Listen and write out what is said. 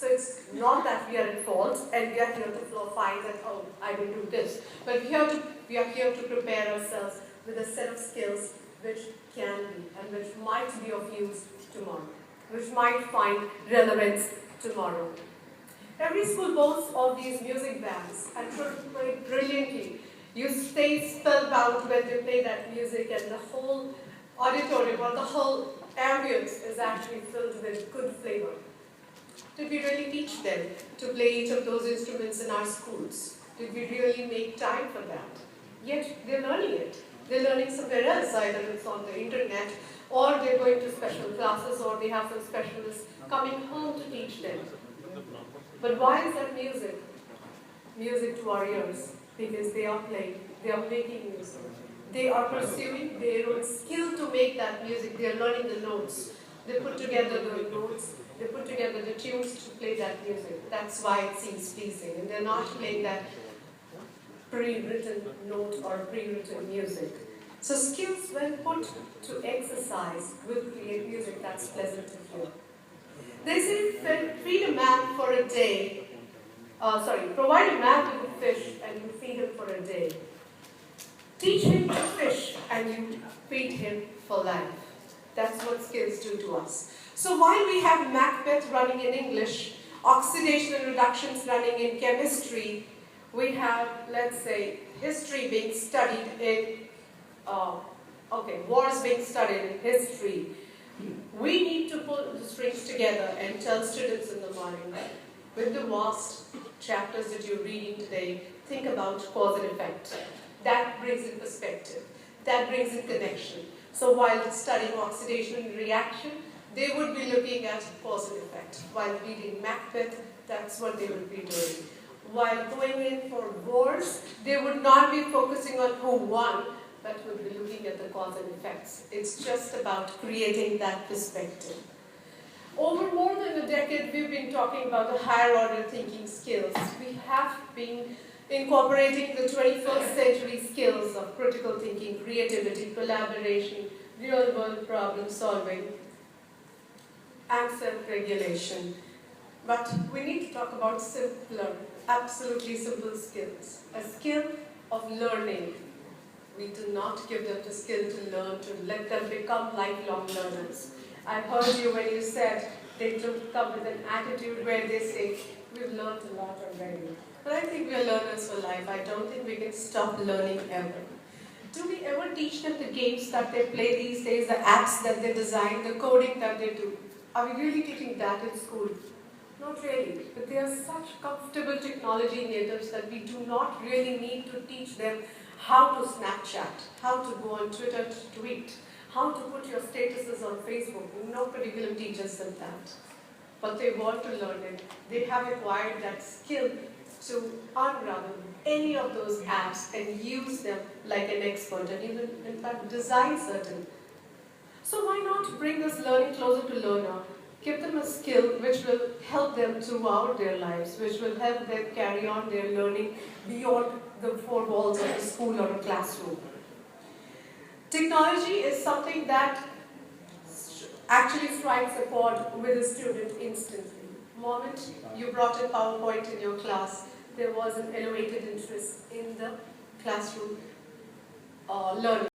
So it's not that we are at fault and we are here to find that, oh, I didn't do this. But we are here to prepare ourselves with a set of skills which can be and which might be of use tomorrow, which might find relevance tomorrow. Every school boasts of these music bands and should play brilliantly. You stay spellbound when they play that music and the whole auditorium or the whole ambience is actually filled with good flavor. Did we really teach them to play each of those instruments in our schools? Did we really make time for that? Yet they're learning it. They're learning somewhere else, either it's on the internet or they're going to special classes or they have some specialists coming home to teach them. But why is that music? Music to our ears. Because they are playing, they are making music. They are pursuing their own skill to make that music. They are learning the notes. They put together the notes, they put together the tunes to play that music. That's why it seems pleasing. And they're not playing that pre-written note or pre-written music. So skills, when put to exercise, will create music that's pleasant to hear. They say, feed a man for a day. Provide a man with a fish and you feed him for a day. Teach him to fish and you feed him for life. That's what skills do to us. So while we have Macbeth running in English, oxidation and reductions running in chemistry, we have, let's say, history being studied in, wars being studied in history. We need to pull the strings together and tell students in the morning, with the vast chapters that you're reading today, think about cause and effect. That brings in perspective. That brings in connection. So while studying oxidation and reaction, they would be looking at cause and effect. While reading Macbeth, that's what they would be doing. While going in for wars, they would not be focusing on who won, but would be looking at the cause and effects. It's just about creating that perspective. Over more than a decade, we've been talking about the higher order thinking skills. We have been incorporating the 21st century skills of critical thinking, creativity, collaboration, real-world problem solving, and self-regulation. But we need to talk about simpler, absolutely simple skills. A skill of learning. We do not give them the skill to learn, to let them become lifelong learners. I heard you when you said they don't come with an attitude where they say, we've learned a lot already. But I think we are learners for life. I don't think we can stop learning ever. Do we ever teach them the games that they play these days, the apps that they design, the coding that they do? Are we really teaching that in school? Not really. But they are such comfortable technology natives that we do not really need to teach them how to Snapchat, how to go on Twitter to tweet, how to put your statuses on Facebook. No curriculum teaches them that. But they want to learn it. They have acquired that skill to unravel any of those apps and use them like an expert and even, in fact, design certain. So why not bring this learning closer to learner? Give them a skill which will help them throughout their lives, which will help them carry on their learning beyond the four walls of a school or a classroom. Technology is something that actually strikes a chord with a student instantly. The moment you brought a PowerPoint in your class, there was an elevated interest in the classroom learning.